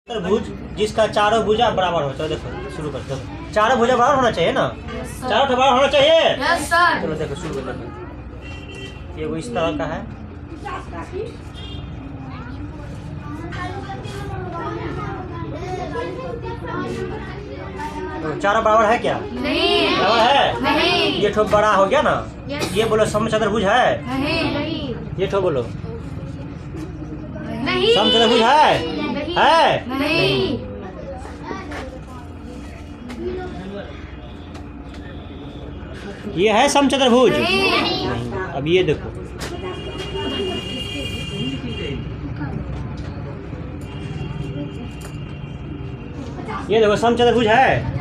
भुज जिसका चारों भुजा बराबर हो। चलो देखो शुरू कर दो। चारों भुजा बराबर होना चाहिए ना, चारों बराबर होना चाहिए। चलो देखो शुरू कर दो। ये वो इस तरह का है। तो चारों बराबर है क्या? नहीं। बराबर है? नहीं। ये ठो बड़ा हो गया ना। ये बोलो समचतुर्भुज है? नहीं। ये ठो बोलो नहीं। समचतुर्भुज है? है? नहीं। ये है समचतुर्भुज? नहीं। अब ये देखो, ये देखो समचतुर्भुज है।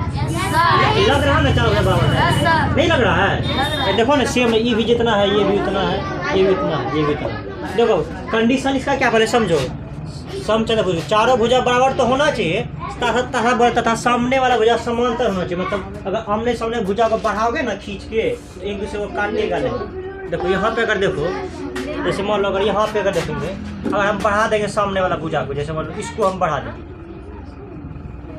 लग रहा है ना चारों बराबर है? नहीं लग रहा है? ये देखो ना सेम, ये भी जितना है ये भी उतना है, ये भी उतना है, ये भी उतना है। देखो कंडीशन इसका क्या पहले समझो। समचतुर्भुज चारों भुजा बराबर तो होना चाहिए, तथा सामने वाला भुजा समांतर होना चाहिए। मतलब अगर आमने सामने भुजा को बढ़ाओगे ना खींच के तो एक दूसरे को काटेगा नहीं। देखो यहाँ पे अगर देखो, जैसे मान लो अगर यहाँ पे अगर देखेंगे, अगर हम बढ़ा देंगे सामने वाला भुजा को, जैसे मान लो इसको हम बढ़ा देंगे,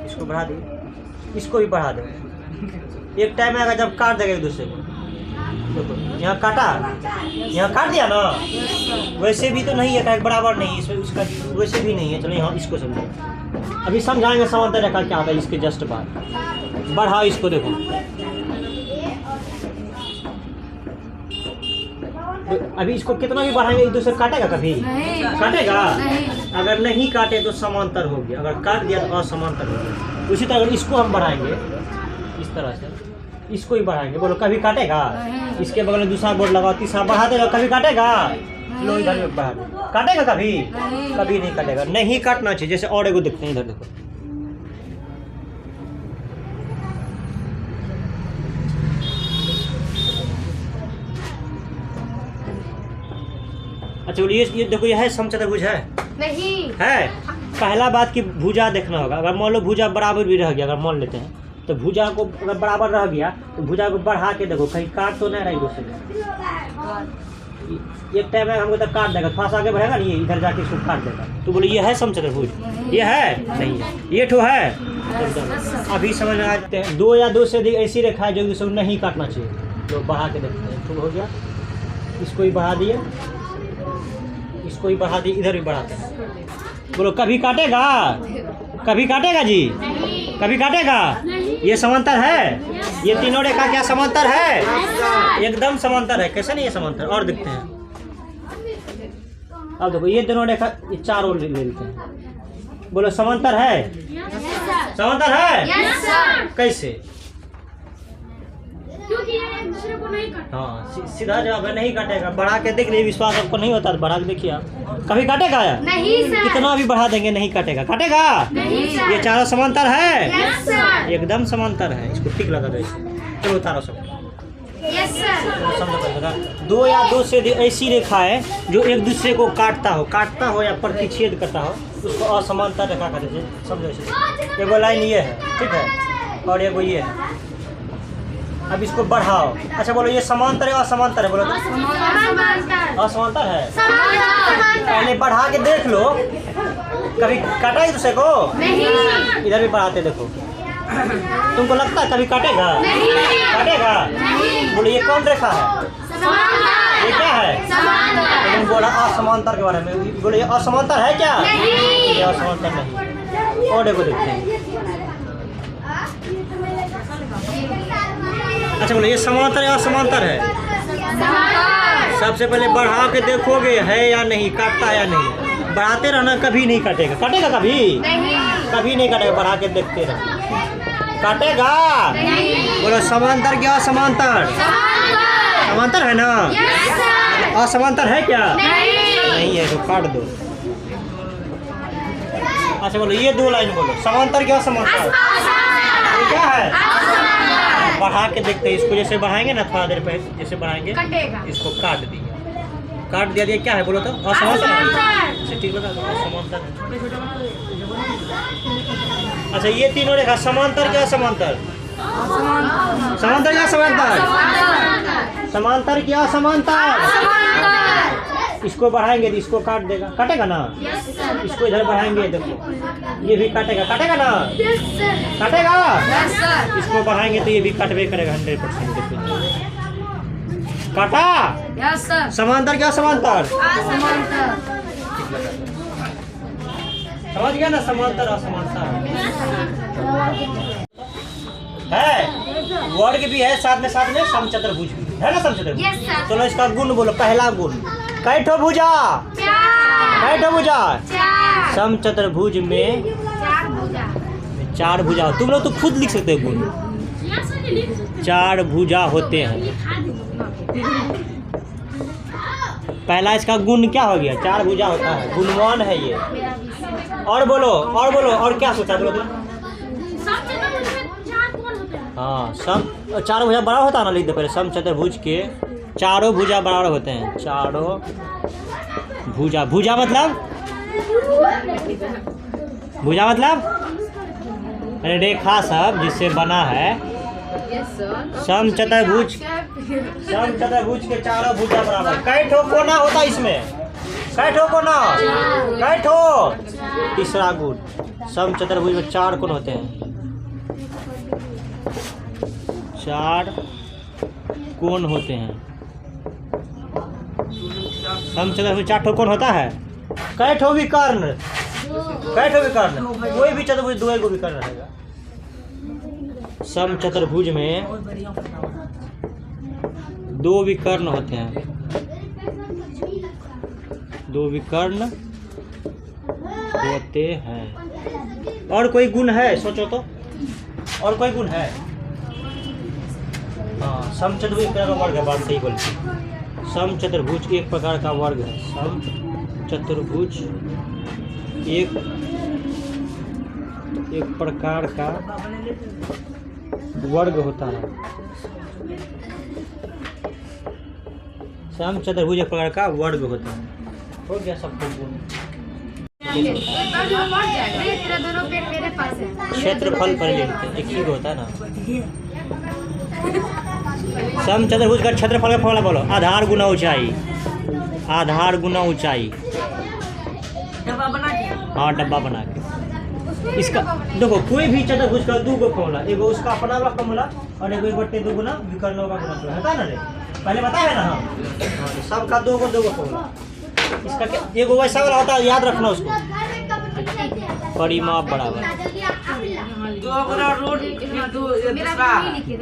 इसको बढ़ा देंगे, इसको भी बढ़ा देंगे, एक टाइम में अगर जब काट देंगे एक दूसरे को, देखो यहाँ काटा, यहाँ काट दिया ना, वैसे भी तो नहीं है, कहीं बराबर नहीं है इसका, वैसे भी नहीं है। चलो यहाँ इसको समझो, अभी समझाएंगे समांतर रेखा क्या आता है इसके जस्ट बाद। बढ़ाओ इसको, देखो अभी इसको कितना भी बढ़ाएंगे एक दूसरे काटेगा कभी? काटेगा? अगर नहीं काटे तो समांतर हो गया, अगर काट दिया तो असमांतर हो गया। उसी तरह अगर इसको हम बढ़ाएंगे इस तरह से, इसको ही बढ़ाएंगे, बोलो कभी काटेगा? इसके बगल में दूसरा बोर्ड लगाओ, तीसरा बढ़ा देगा, कभी काटेगा? लो इधर में बढ़ा दे, काटेगा कभी? कभी नहीं काटेगा। नहीं काटना चाहिए। जैसे और एगो देखते हैं, इधर देखो, अच्छा ये देखो, ये है समचतुर्भुज है? नहीं है। पहला बात कि भुजा देखना होगा। अगर मान लो भुजा बराबर भी रह गया, अगर मान लेते हैं तो भुजा को अगर बराबर रह गया तो भुजा को बढ़ा के देखो कहीं काट तो नहीं रही दूसरे। एक टाइम में हमको तक काट देगा, थोड़ा सा आगे बढ़ेगा नहीं, इधर जाके इसको काट देगा। तो बोले ये है समचतुर्भुज? ये है? नहीं है। ये ठो है? अभी समझ में आते हैं। दो या दो से अधिक ऐसी रेखा है जो इसको नहीं काटना चाहिए। तो बढ़ा के देखते हैं। तो हो गया, इसको ही बढ़ा दिए, इसको ही बढ़ा दिए, इधर भी बढ़ाते हैं। बोलो कभी काटेगा? कभी काटेगा जी? कभी काटेगा? ये समांतर है? ये तीनों रेखा क्या समांतर है? एकदम समांतर है। कैसे नहीं है समांतर? और दिखते हैं। अब देखो ये दोनों रेखा, ये चारों ले लेते हैं। बोलो समांतर है? समांतर है? कैसे? क्योंकि ये एक दूसरे को नहीं काटते। हाँ सीधा जवाब है, नहीं काटेगा। बढ़ा के देख लीजिए, विश्वास आपको नहीं होता तो बढ़ा के देखिए आप। कभी काटेगा? नहीं सर। कितना भी बढ़ा देंगे नहीं काटेगा। काटेगा? नहीं सर। ये चारों समांतर है? Yes sir. एकदम समांतर है। इसको ठीक लगा दो ऐसे। चलो उतारो सब। Yes sir. समझो पड़ेगा। दो या दो से ऐसी रेखा है जो एक दूसरे को काटता हो या प्रतिच्छेद करता हो, उसको असमांतर रेखा कहते हैं। समझो इसे। एगो लाइन ये है, ठीक है, और एगो ये है। अब इसको बढ़ाओ। अच्छा बोलो ये समांतर है असमांतर है? बोलो तो असमांतर है। पहले बढ़ा के देख लो, कभी काटा ही दूसरे को? नहीं। इधर भी बढ़ाते देखो, तुमको लगता है कभी काटेगा? काटेगा? बोलो ये कौन रेखा है? ये क्या है? तुम बोला असमांतर के बारे में। बोलो ये असमांतर है क्या? ये असमांतर नहीं। और देखो देखते हैं। अच्छा बोलो ये समांतर या असमांतर है? सबसे पहले बढ़ा के देखोगे है या नहीं, काटता है या नहीं। बढ़ाते रहना, कभी नहीं काटेगा। काटेगा कभी? कभी नहीं काटेगा। बढ़ा के देखते रहना। काटेगा? बोलो समांतर क्या असमांतर? समांतर है ना? असमांतर है क्या? नहीं है तो काट दो। अच्छा बोलो ये दो लाइन बोलो, समांतर क्या असमांतर? ये क्या है? बढ़ा के देखते हैं। इसको जैसे बढ़ाएंगे ना, थोड़ा देर पहले जैसे बढ़ाएंगे, इसको काट दिया, काट दिया। ये क्या है बोलो तो? असमांतर है। ठीक बता दो, असमांतर है। अच्छा ये तीनों रेखा समांतर क्या असमांतर? समांतर क्या समांतर? समांतर क्या समांतर? इसको बढ़ाएंगे तो इसको काट देगा, काटेगा ना। Yes, sir. इसको इधर बढ़ाएंगे, देखो ये भी काटेगा, काटेगा ना, Yes, sir. काटेगा। Yes, sir. इसको बढ़ाएंगे तो ये भी काटवे करेगा 100%। देखो काटा। Yes, sir. समांतर क्या समांतर, असमांतर। समझ गया ना, समांतर असमांतर है। वर्ग भी है साथ में समचतुर्भुज भी है ना, समचतुर्भुज। Yes, sir. चलो इसका गुण बोलो, पहला गुण कै ठो भुजा, चार। कै ठो भुजा। चार। समचतुर्भुज में चार भुजा। 4 भुजा। तुम लोग तो खुद लिख सकते हो गुण। 4 भुजा होते हैं। पहला इसका गुण क्या हो गया, 4 भुजा होता है, गुणवान है ये। और बोलो और क्या सोचा बोलो। हाँ, सम 4 भुजा बराबर होता है ना, लिख दो पहले। समचतुर्भुज के चारों भुजा बराबर होते हैं। चारों भुजा, भुजा मतलब अरे रेखा सब जिससे बना है। समचतुर्भुज के चारों भुजा बराबर। कै ठो कोना होता है इसमें, कै ठो कोना, कै ठो। तीसरा गुण, समचतुर्भुज में 4 कोण होते हैं। 4 कोण होते हैं। समचतुर्भुज 4 ठो कोण होता है। कै ठो विकर्ण, कोई भी चतुर्भुज 2 को विकर्ण रहेगा। समचतुर्भुज में 2 विकर्ण होते हैं। 2 विकर्ण होते हैं। और कोई गुण है, सोचो तो, और कोई गुण है। हाँ, समचतुर्भुज एक प्रकार का वर्ग है, बात सही बोली। समचतुर्भुज एक प्रकार का वर्ग है। समचतुर्भुज एक प्रकार का वर्ग होता है। समचतुर्भुज एक प्रकार का वर्ग होता है। हो गया सब कुछ। मेरे पास है। क्षेत्रफल पर लेते हैं, एक ही होता है ना। समचतुर्भुज का क्षेत्रफल का फॉर्मूला बोलो। आधार गुना ऊंचाई, आधार गुना ऊंचाई। हाँ, डब्बा बना के। इसका देखो, कोई भी चतुर्भुज का 2 गो फॉर्मूला, एगो उसका अपना वाला फॉर्मूला और एगो 1/2 गुना विकर्णों का गुणनफल है ना रे, पहले बताया ना हम। सबका 2 गो फॉर्मूला। इसका क्या, एगो वैसा वाला होता है, याद रखना उसको। परिमाप बराबर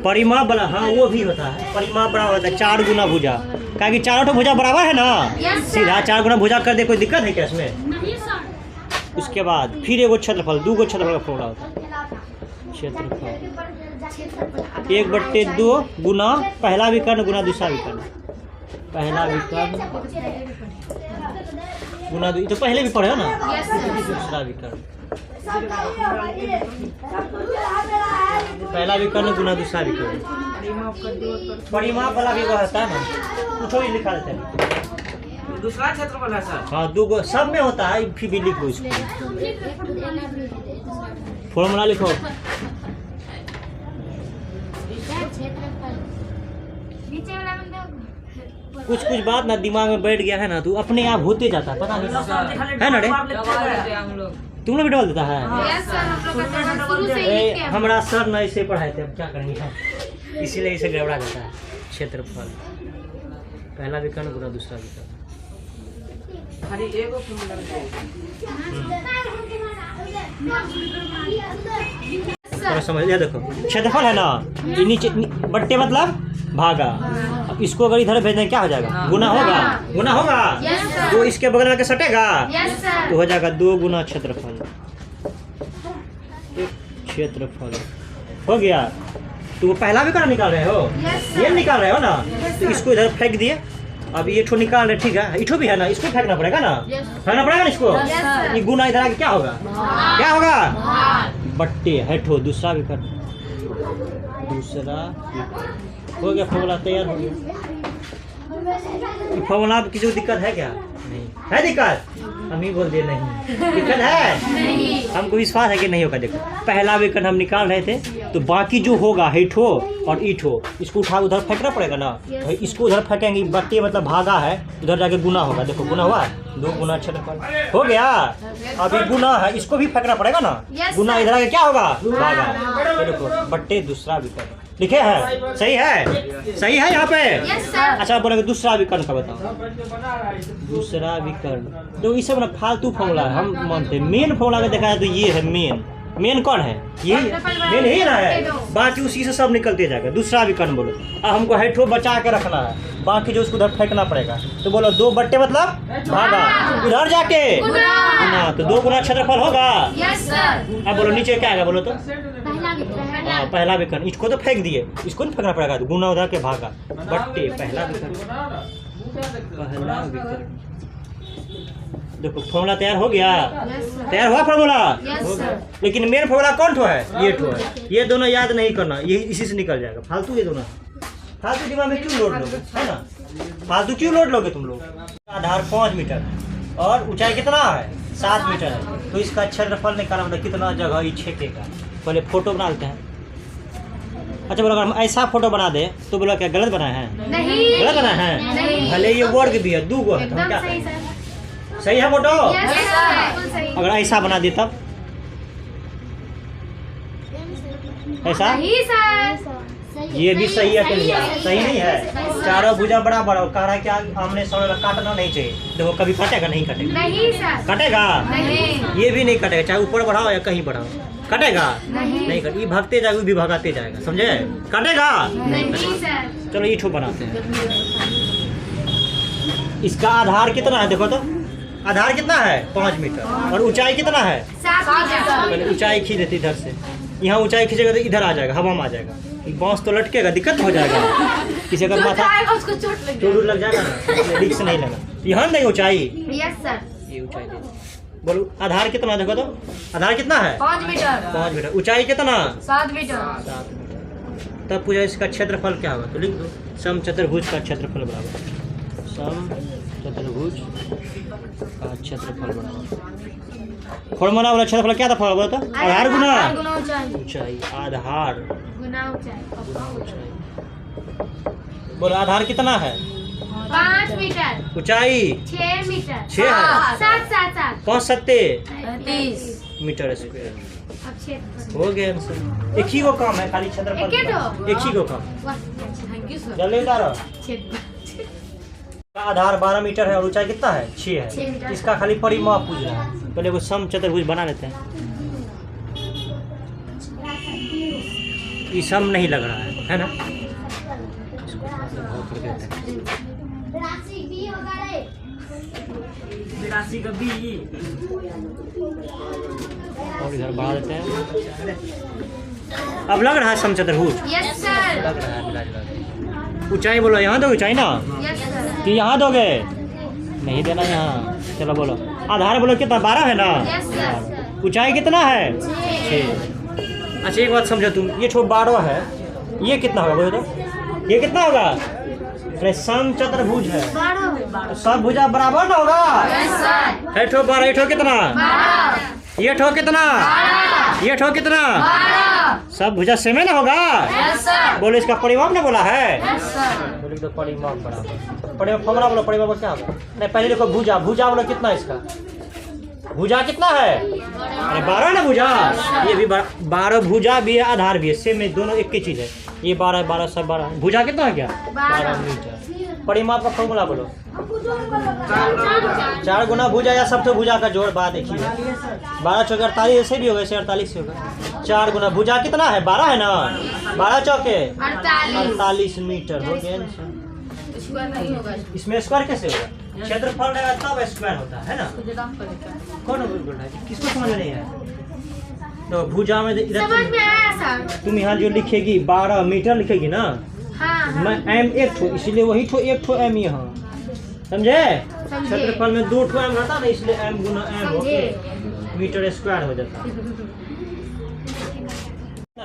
परिमाप बड़ा, हाँ वो भी होता है। परिमाप बराबर होता है 4 गुना भुजा, क्या कि 4 भुजा बराबर है ना। सीधा 4 गुना भुजा कर दे, कोई दिक्कत है क्या इसमें। उसके बाद फिर एगो क्षेत्रफल, 2 गो क्षेत्रफल का फॉर्मूला होता है। क्षेत्रफल 1/2 गुना पहला विकर्ण गुना दूसरा विकर्ण। पहला विकर्ण गुना तो पहले भी पढ़े हो ना, दूसरा विकर्ण। पहला विकर्ण गुना दूसरा विकर्ण। परिमाप वाला भी वो होता है ना, कुछ भी लिखा रहता है। दूसरा क्षेत्रफल है सर। हाँ, 2 गो सब में होता है, फिर भी लिखो इसको, फॉर्मूला लिखो। कुछ बात ना दिमाग में बैठ गया है ना, तो अपने आप होते जाता है, पता नहीं है ना रे। तुम लोग भी डाल देता है। हमारा सर ना इसे पढ़ाए थे, अब क्या करेंगे हम, इसीलिए इसे गड़बड़ा जाता है। क्षेत्रफल पहला विकर्ण गुना दूसरा विकर्ण। समझ लिया। देखो क्षेत्रफल है ना, ये नीचे बट्टे मतलब भागा। अब इसको अगर इधर भेज दें क्या हो जाएगा, गुना होगा, गुना होगा। तो इसके बगल में सटेगा, तो हो जाएगा 2 गुना क्षेत्रफल। क्षेत्रफल हो गया। तो वो पहला विकर्ण निकाल रहे हो, ये निकाल रहे हो ना, तो इसको इधर फेंक दिए। अब ये ठो निकाल रहे, ठीक है, इठो भी है ना, इसको फेंकना पड़ेगा ना, फेंकना पड़ेगा ना इसको। ये गुना इधर आके क्या होगा, क्या होगा, बट्टे है ठो दूसरा विकर्ण। दूसरा हो गया, फॉर्मूला तैयार हो गया। फॉर्मूला किसी को दिक्कत है क्या। नहीं है दिक्कत? हम ही बोल दिए नहीं दिक्कत है। नहीं। हमको विश्वास है कि नहीं होगा। देखो पहला विकर्ण हम निकाल रहे थे, तो बाकी जो होगा हेठो और ईठो, इसको उठा उधर फेंकना पड़ेगा ना। तो इसको उधर फेंकेंगे, बट्टे मतलब भागा है, उधर जाके गुना होगा। देखो गुना हुआ, 2 गुना क्षेत्रफल हो गया। अब ये गुना है, इसको भी फेंकना पड़ेगा ना। गुना इधर आके क्या होगा, भागा। तो देखो बट्टे दूसरा विकर्ण लिखे हैं। सही है, सही है यहाँ पे। Yes sir. अच्छा बोलेंगे दूसरा विकर्ण का बताओ। दूसरा विकर्ण तो ये सब ना फालतू फॉर्मूला है, हम मानते हैं। मेन फॉर्मूला अगर देखा है तो ये है मेन। मेन कौन है? ये मेन ही ना है, बाकी उसी से सब निकलते जाएगा। दूसरा विकर्ण बोलो। अब हमको हेठो बचा के रखना है, बाकी जो उसको उधर फेंकना पड़ेगा। तो बोलो 2 बट्टे मतलब भागा, उधर जाके गुना। तो 2 गुना क्षेत्रफल होगा। Yes sir. अब बोलो नीचे क्या आएगा बोलो तो। पहला विकर्ण। पहला विकर्ण, इसको तो फेंक दिए, इसको नहीं फेंकना पड़ेगा। तो गुना उधर के भागा, बट्टे पहला विकर्ण। पहला विकर्ण देखो फॉर्मूला तैयार हो गया। तैयार हुआ फॉर्मूला। Yes sir. लेकिन मेन फॉर्मूला कौन ठो है? ये ठो है। ये दोनों याद नहीं करना, ये इसी से निकल जाएगा। फालतू ये दोनों फालतू दिमाग में क्यों लोड लोगे, है ना? फालतू क्यों लोड लोगे तुम लोग? आधार 5 मीटर और ऊंचाई कितना है? 7 मीटर है। तो इसका क्षेत्रफल निकालना मतलब कितना जगह ये छेकेगा। पहले फोटो बना लेते हैं। अच्छा बोलो, अगर हम ऐसा फोटो बना दे तो बोलो क्या गलत बनाए हैं? नहीं। गलत बनाए हैं? नहीं। भले ये वर्ग भी है, 2 गो है, तो हम एकदम क्या सही करें? सर। सही है फोटो? यस सर, बिल्कुल सही। अगर ऐसा बना दे तब ऐसा, सही सर। ये भी सही है कि नहीं? सही नहीं है। चारों भुजा बराबर और कह रहा है कि आमने सामने में काटना नहीं चाहिए। देखो कभी कटेगा नहीं? कटेगा। नहीं सर। कटेगा नहीं। ये भी नहीं कटेगा, चाहे ऊपर बढ़ाओ या कहीं बढ़ाओ, कटेगा नहीं। कटेगा। ये भागते जाएगा, वो भी भगाते जाएगा, समझे? कटेगा नहीं सर। चलो ये ठो बनाते हैं। इसका आधार कितना है देखो तो। आधार कितना है? 5 मीटर। और ऊंचाई कितना है? 7 मीटर। पहले ऊंचाई खींच देती इधर से, यहाँ ऊंचाई खींचेगा तो इधर आ जाएगा, हवा में आ जाएगा। बांस तो लटकेगा, दिक्कत हो जाएगा। किसी का माथा उसको चोट लग चोट लग जाएगा ना, रिक्स नहीं लेना। यहाँ नहीं ऊंचाई, यस सर। ये ऊंचाई दे। बोलो आधार कितना देखो तो। आधार कितना है? 5 मीटर। 5 मीटर। ऊंचाई कितना? 7 मीटर। 7 मीटर। तब पूछा इसका क्षेत्रफल क्या होगा, तो लिख दो समचतुर्भुज का क्षेत्रफल बराबर समचतुर्भुज का क्षेत्रफल बराबर। फॉर्मूला वाला क्षेत्रफल क्या था? फॉर्मूला तो आधार गुना ऊंचाई। आधार गुना ऊंचाई। बोलो आधार कितना है? 5 मीटर। ऊंचाई 6 मीटर। 6 है। 7 5 सत्ते 30 मीटर स्क्वायर। अब क्षेत्रफल हो गया आंसर। एक ही को काम है, खाली क्षेत्रफल एक ही का। तो? एक ही को काम। वाह, थैंक यू सर। जल्दी उतारो। क्षेत्रफल। आधार 12 मीटर है और ऊंचाई कितना है? 6 6 है। मीटर। इसका खाली परिमाप पूछ रहा है। पहले वो समचतुर्भुज बना लेते हैं। ये सम नहीं लग रहा है ना? इसको बहुत कर देते हैं। और इधर बढ़ा देते हैं। अब लग रहा है समचतुर्भुज। Yes sir. लग रहा है, मिला जुला के। ऊंचाई बोलो, यहाँ दो ऊंचाई ना यस सर। कि यहाँ दोगे? नहीं देना यहाँ। चलो बोलो आधार बोलो कितना? 12 है ना? Yes sir. ऊंचाई कितना है? 6। अच्छा एक बात समझो तुम, ये छोड़ 12 है, ये कितना होगा बोलो तो? ये कितना होगा? अरे समचतुर्भुज है, 12। सब भुजा बराबर ना होगा। Yes sir. ये ठो 12, ये ठो कितना? 12। ये ठो कितना? 12। ये ठो कितना? 12। सब भुजा सेम है ना होगा? Yes sir. बोलो इसका परिमाप ना बोला है? Yes sir. बोलो तो परिमाप बराबर। परिमाप फॉर्मूला बोलो, परिमाप क्या होगा? नहीं पहले देखो भुजा, भुजा बोलो कितना है इसका? भुजा कितना है? अरे 12 ना भुजा। ये भी 12 भुजा भी है, आधार भी है, सेम है, दोनों एक ही चीज है। ये 12 12 सब 12। भुजा कितना है क्या? 12 मीटर। परिमाप का फॉर्मूला बोलो। 4 गुना भुजा या सब तो भुजा का जोड़ बात एक ही है। 12 चौके 48, ऐसे भी होगा, ऐसे 48 से होगा। 4 गुना भुजा कितना है? 12 है ना? 12 चौके 48 मीटर हो गया। इसमें स्क्वायर कैसे होगा? क्षेत्रफल रहेगा तब स्क्वायर होता है ना? कौन बोल रहा है? किसको समझ नहीं है? तो भुजा में इधर समझ में आया सर। तुम यहाँ जो लिखेगी 12 मीटर लिखेगी ना, हाँ। मैं एम एक ठो, इसलिए वही ठो एक ठो एम यहाँ, समझे? क्षेत्रफल में 2 ठो एम रहता ना, इसलिए एम गुना एम होके मीटर स्क्वायर हो जाता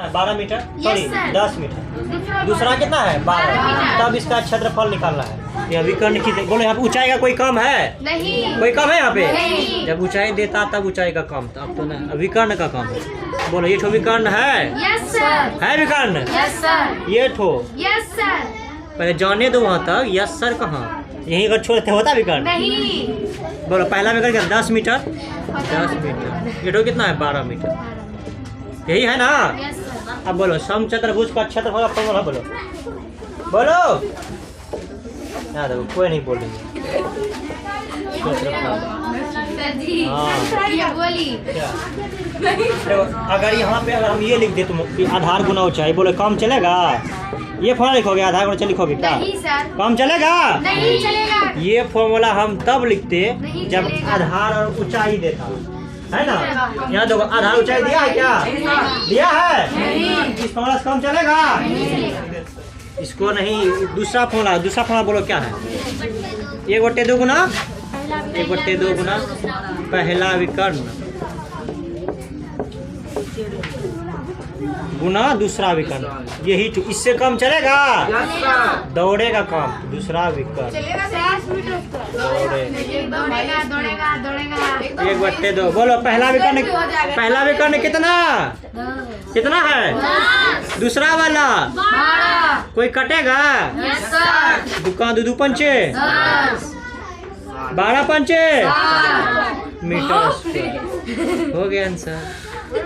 12 metre sorry Yes, sir. 10 metre. दूसरा कितना है 12। तब इसका क्षेत्रफल निकालना है। यह विकर्ण की बोलो यहाँ पे ऊंचाई का कोई कम है? नहीं। कोई कम है यहाँ पे? नहीं। जब ऊंचाई देता तब ऊंचाई का कम था, अब तो नहीं। विकर्ण का कम है। बोलो ये ठो विकर्ण है? Yes sir. है विकर्ण? Yes sir. ये ठो यस सर। पहले जाने दो वहाँ तक। यस सर कहाँ? यहीं अगर छोड़ते होता विकर्ण? नहीं। बोलो पहला विकर्ण क्या 10 मीटर? 10 मीटर। ये ठो कितना है 12 मीटर। यही है ना? Yes sir. अब बोलो समचतुर्भुज का क्षेत्रफल का फॉर्मूला बोलो। बोलो याद है कोई नहीं बोलेंगे। सर जी। हाँ। ये बोली। क्या? देखो अगर यहाँ पे अगर हम ये लिख दे तुम कि आधार गुना ऊंचाई, बोलो काम चलेगा? ये फॉर्मूला लिखोगे आधार गुना लिखोगे क्या? नहीं सर। काम चलेगा? नहीं चलेगा। ये फॉर्मूला हम तब लिखते नहीं जब चलेगा। आधार और ऊंचाई देता है ना। यहाँ देखो आधार ऊंचाई दिया है क्या? दिया है। इस फॉर्मूला से काम चलेगा? इसको नहीं। दूसरा फॉर्मूला बोलो क्या है? 1/2 गुना 1/2 गुना पहला विकर्ण गुना दूसरा विकर्ण। यही इससे कम चलेगा? दौड़ेगा कम। दूसरा विकर्ण दौड़ेगा दौड़ेगा दौड़ेगा। 1/2। बोलो पहला विकर्ण कितना कितना है? दूसरा वाला 12। कोई कटेगा? Yes sir. दुकान 2 पंचे 10। 12 पंचे 7। Metre square. हो गया आंसर।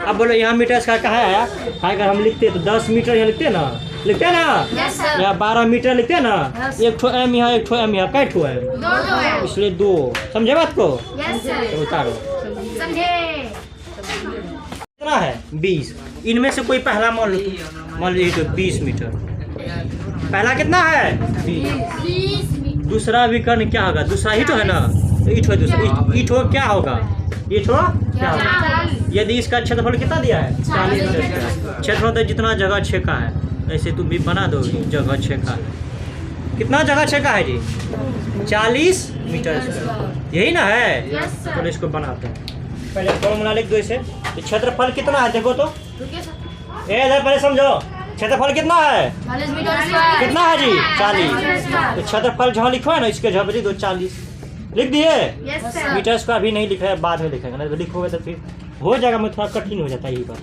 अब बोलो यहाँ मीटर स्क्वायर कहाँ आया? अगर हम लिखते तो 10 मीटर यहाँ लिखते ना? लिखते ना? Yes sir. यहाँ 12 मीटर लिखते ना? एक ठो एम यहाँ एक ठो एम यहाँ कै ठो है? दो है। इसलिए 2। समझे बात को? Yes sir. तो उतारो। समझे। कितना है? 20। इनमें से कोई पहला मान लीजिए तो 20 मीटर। पहला कितना है? 20। दूसरा विकर्ण क्या होगा? दूसरा ही तो है ना? ईठो दूसरा ईठो क्या होगा? ईठो क्या होगा? यदि इसका क्षेत्रफल कितना दिया है? 40 मीटर। क्षेत्रफल तो जितना जगह छेका है ऐसे तुम भी बना दो। जगह छेका है कितना जगह छेका है जी? 40 मीटर स्क्वायर। यही ना है? Yes sir. तो इसको बनाते हैं। पहले फॉर्मूला लिख दो इसे। क्षेत्रफल कितना है देखो तो। इधर पहले समझो क्षेत्रफल कितना है? 40 मीटर स्क्वायर। कितना है जी? 40। तो क्षेत्रफल जहाँ लिखो है ना इसके जगह लिख दो 40। लिख दिए? Yes sir. मीटर स्क्वायर भी नहीं लिखा है, बाद में लिखेंगे ना। तो लिखोगे तो फिर हो जाएगा, मैं थोड़ा कठिन हो जाता है ये बात।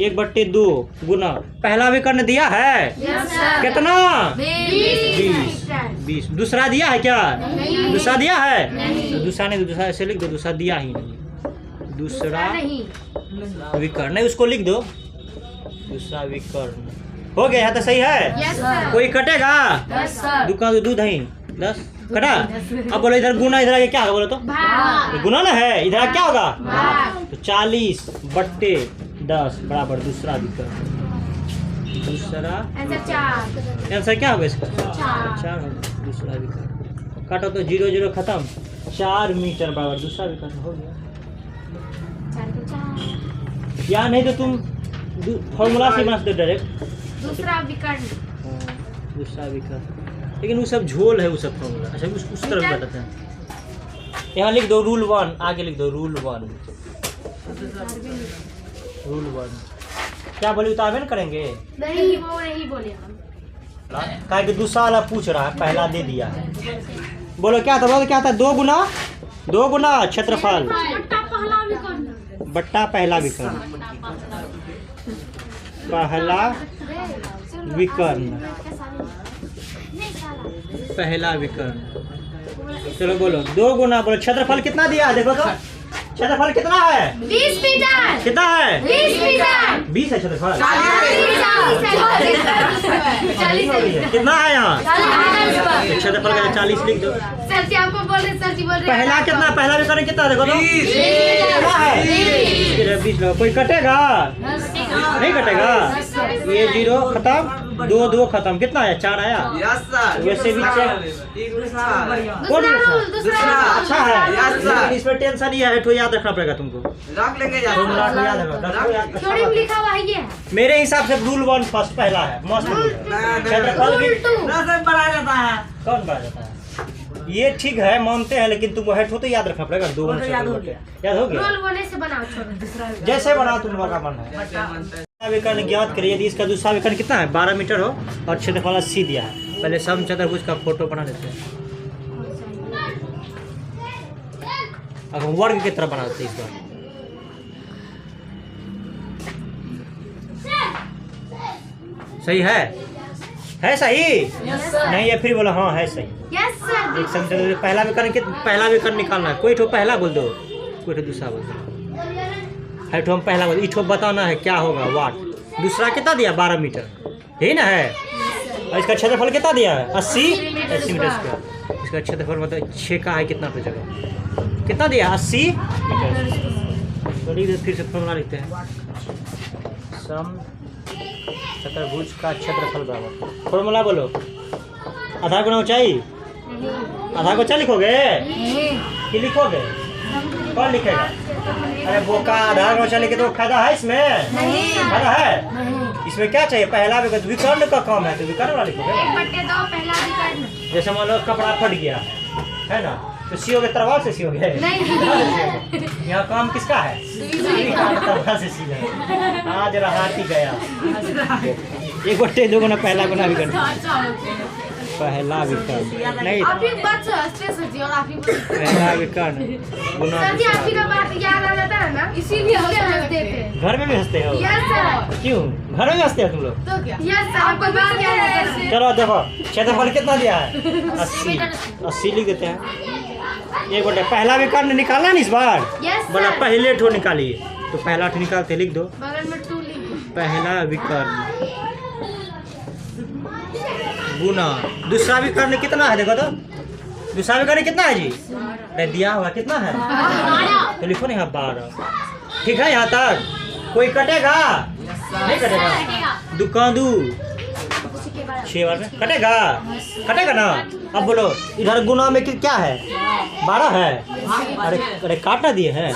1/2 गुना पहला विकर्ण दिया है? Yes sir. कितना? 20। 20। दूसरा दिया है क्या? नहीं। दूसरा दिया है? नहीं। तो दूसरा नहीं, दूसरा ऐसे लिख दो। दूसरा दिया ही नहीं। दूसरा नहीं। विकर्ण नहीं, उसको लिख दो दूसरा विकर्ण। हो गया यहाँ तो सही है। Yes sir. कोई कटेगा? Yes sir. दुकान दूध है 10 कटा। अब बोलो इधर गुना, इधर आगे क्या होगा बोलो तो? भाग। गुना ना है, इधर क्या होगा? भाग। तो 40/10 बराबर दूसरा विकर्ण। दूसरा आंसर 4। आंसर क्या होगा इसका? 4। 4 होगा दूसरा विकर्ण। काटो तो 0 0 खत्म। 4 मीटर बराबर दूसरा विकर्ण हो गया। 4 को 4। या नहीं तो तुम फॉर्मूला से बना सकते डायरेक्ट। दूसरा विकर्ण। दूसरा विकर्ण लेकिन वो सब झोल है, वो सब फॉर्मूला। अच्छा उस तरफ बताते हैं। यहाँ लिख दो रूल 1। आगे लिख दो रूल 1। रूल 1 क्या बोली तो आवेदन करेंगे? नहीं वो नहीं बोले हम। कहा कि दूसरा वाला पूछ रहा है, पहला दे दिया है। बोलो क्या था? बोलो क्या था? 2 गुना क्षेत्रफल बट्टा पहला विकर्ण। पहला विकर्ण। चलो बोलो 2 गुना। बोलो क्षेत्रफल कितना दिया है देखो तो। क्षेत्रफल कितना है? 20 मीटर। कितना है? 20 मीटर। 20 है क्षेत्रफल। 40। कितना है यहाँ? सर क्षेत्रफल का 40 लिख दो। जी आपको बोल रहे, सर जी बोल रहे। पहला कितना? पहला विकर्ण कितना देखो तो। 20 कितना है? 20 लो। कोई कटेगा? नहीं कटेगा। ये 0 खत्म। 2 2 खत्म। कितना है? 4 आया। वैसे भी कौन दूसरा। अच्छा है। लेकिन इसमें टेंशन ही है, तो याद रखना पड़ेगा तुमको। रख लेंगे फॉर्मूला को याद रखो। थोड़ी में लिखा हुआ है ये। मेरे हिसाब से रूल 1 फर्स्ट पहला है। मस्त रूल है। क्षेत्रफल भी बढ़ाया जाता है। कौन बढ़ा जाता है? ये ठीक है, मानते हैं, लेकिन तुमको हेड हो तो याद रखना पड़ेगा। 2 याद हो गया। रोल बोले से बनाओ। छोड़ो दूसरा। जैसे बनाओ तुम लोग का मन है। विकर्ण ज्ञात करिए। यदि इसका दूसरा विकर्ण कितना है 12 मीटर हो और क्षेत्रफल 80 दिया है। पहले समचतुर्भुज का फोटो बना लेते हैं। अब हम वर्ग की तरह बनाते हैं इस बार। सही है सही? नहीं है फिर बोला हाँ है सही। Yes sir. एक समचतुर्भुज पहला विकर्ण निकालना है। कोई ठो पहला बोल दो, कोई ठो दूसरा बोल दो। है ठो हम पहला बोल, इठो बताना है क्या होगा वाट। दूसरा कितना दिया 12 मीटर, यही ना है। और इसका क्षेत्रफल कितना दिया है 80 मीटर स्क्वायर। इसका क्षेत्रफल मतलब 6 का है कितना पे जगह कितना दिया 80 मीटर। तो लिख फिर से फॉर्मूला लिखते हैं। समचतुर्भुज का क्षेत्रफल बराबर फॉर्मूला बोलो। आधा गुना ऊंचाई, आधा को क्या लिखोगे कि लिखोगे कौन लिखेगा? अरे वो का आधार को चले के तो फायदा है इसमें? नहीं। फायदा है इसमें क्या चाहिए? पहला विकर्ण का काम है तो विकर्ण वाला लिखोगे। 1/2 पहला विकर्ण। जैसे मान लो कपड़ा फट गया है ना, तो सियोगे तलवार से सियोगे? नहीं। यहाँ काम किसका है? तलवार से सिला। आज हाथी गया। 1/2 गुना पहला गुना विकर्ण। पहला विकर्ण नहीं, आप ही बात से हंसते सर जी और आप ही पहला विकर्ण गुना सर जी आप ही का बात याद आ जाता है ना, इसीलिए हंसते थे। घर में भी हंसते हो? Yes sir. क्यों घर में भी हंसते हो तुम लोग? तो क्या? Yes sir. आपको बात याद आता है। चलो देखो क्षेत्रफल कितना दिया है 80 लिख देते हैं। 1/2 पहला विकर्ण निकालना ना इस बार। यस बोला सर। पहले ठो निकालिए तो पहला ठो निकालते लिख दो। बगल में 2 लिख दो। पहला विकर्ण गुना दूसरा विकर्ण कितना है देखो तो। दूसरा विकर्ण कितना है जी? अरे दिया हुआ कितना है तो लिखो ना यहाँ 12। ठीक है यहाँ तक? कोई कटेगा? नहीं कटेगा। दुकान 6 बार में कटेगा? कटेगा ना। अब बोलो इधर गुना में क्या है 12 है। अरे काटा दिए हैं।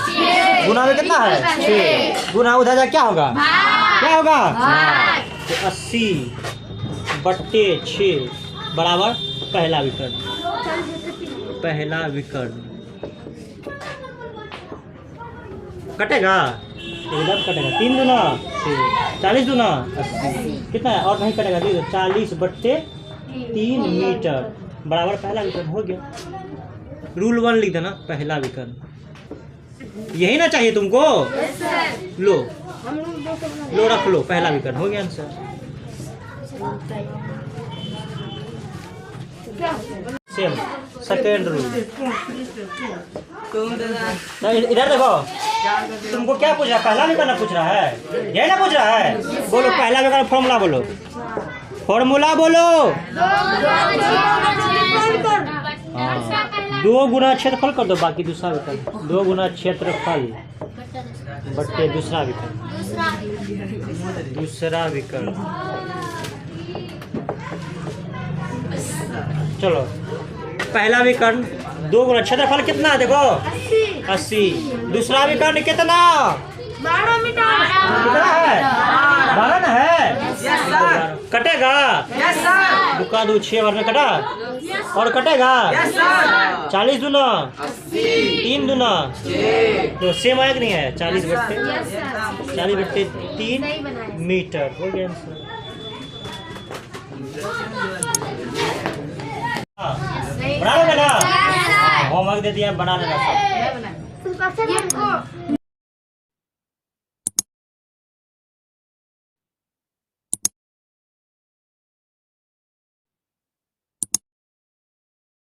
गुना में कितना है 6 गुना उधर जा क्या होगा? क्या होगा? तो 80/6 बराबर पहला विकर्ण। पहला विकर्ण कटेगा? एकदम कटेगा। 3 दूना 6 40 दूना 80 कितना है? और नहीं कटेगा। 40/3 मीटर बराबर पहला विकर्ण हो गया। रूल 1 लिख देना पहला विकर्ण। यही ना चाहिए तुमको? लो रख लो पहला विकर्ण हो गया आंसर। Same second rule. इधर देखो तुमको क्या पूछ रहा है? पहला विकर्ण पूछ रहा है, यही ना पूछ रहा है? बोलो पहला विकर्ण फॉर्मूला बोलो। फॉर्मूला बोलो। 2 गुना क्षेत्रफल कर दो, बाकी दूसरा विकर्ण 2 गुना क्षेत्रफल बट्टे दूसरा विकर्ण। दूसरा विकर्ण चलो पहला विकर्ण 2 गुना क्षेत्रफल कितना है देखो 80। दूसरा विकर्ण कितना? 12 मीटर। कितना है? 12 ना है। Yes sir. कटेगा? Yes sir. दुका 2 6 बार में कटा और कटेगा? Yes sir. 40 दूना 3 दूना तो सेम आया कि नहीं है? 40/3 यस सर। 40/3 मीटर हो गया आंसर। बना लोगे ना? होमवर्क दे दिया बना लेना सब। ये को